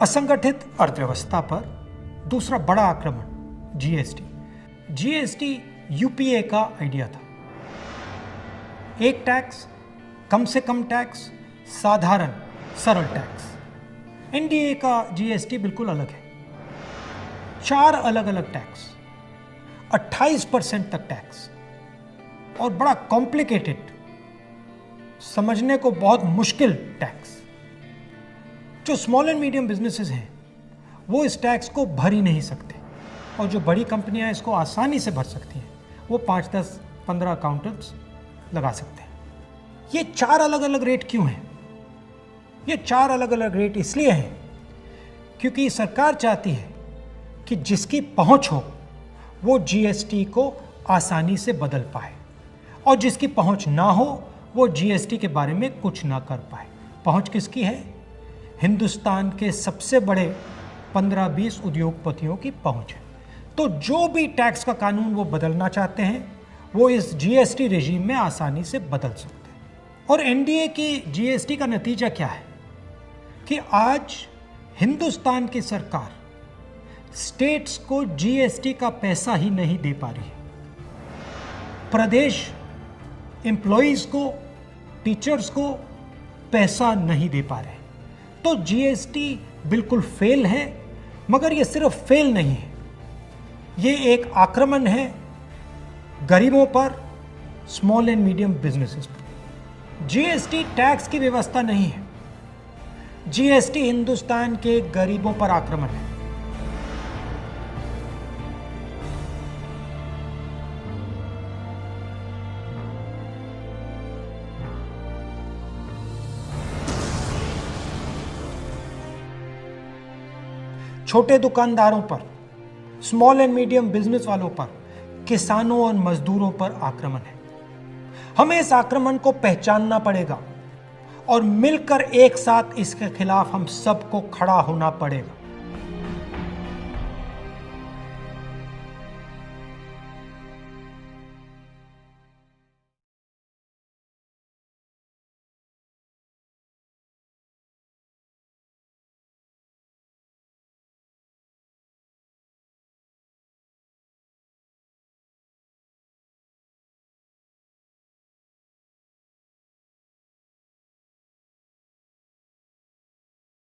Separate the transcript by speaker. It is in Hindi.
Speaker 1: असंगठित अर्थव्यवस्था पर दूसरा बड़ा आक्रमण जीएसटी। जीएसटी यूपीए का आइडिया था। एक टैक्स, कम से कम टैक्स, साधारण सरल टैक्स। एनडीए का जीएसटी बिल्कुल अलग है। 4 अलग अलग टैक्स, 28% तक टैक्स और बड़ा कॉम्प्लिकेटेड, समझने को बहुत मुश्किल टैक्स। जो स्मॉल एंड मीडियम बिजनेसेस हैं वो इस टैक्स को भर ही नहीं सकते और जो बड़ी कंपनियां इसको आसानी से भर सकती हैं वो 5, 10, 15 अकाउंटेंट्स लगा सकते हैं। ये 4 अलग अलग रेट क्यों हैं? ये 4 अलग अलग रेट इसलिए हैं क्योंकि सरकार चाहती है कि जिसकी पहुंच हो वो जीएसटी को आसानी से बदल पाए और जिसकी पहुंच ना हो वो जीएसटी के बारे में कुछ ना कर पाए। पहुंच किसकी है? हिंदुस्तान के सबसे बड़े 15-20 उद्योगपतियों की पहुंच है। तो जो भी टैक्स का कानून वो बदलना चाहते हैं वो इस जीएसटी रेजीम में आसानी से बदल सकते हैं। और एनडीए की जीएसटी का नतीजा क्या है कि आज हिंदुस्तान की सरकार स्टेट्स को जीएसटी का पैसा ही नहीं दे पा रही है। प्रदेश एम्प्लॉइज को, टीचर्स को पैसा नहीं दे पा रहे। तो जीएसटी बिल्कुल फेल है, मगर ये सिर्फ फेल नहीं है, ये एक आक्रमण है गरीबों पर, स्मॉल एंड मीडियम बिजनेसेस पर। जीएसटी टैक्स की व्यवस्था नहीं है, जीएसटी हिंदुस्तान के गरीबों पर आक्रमण है। छोटे दुकानदारों पर, स्मॉल एंड मीडियम बिजनेस वालों पर, किसानों और मजदूरों पर आक्रमण है। हमें इस आक्रमण को पहचानना पड़ेगा और मिलकर एक साथ इसके खिलाफ हम सबको खड़ा होना पड़ेगा।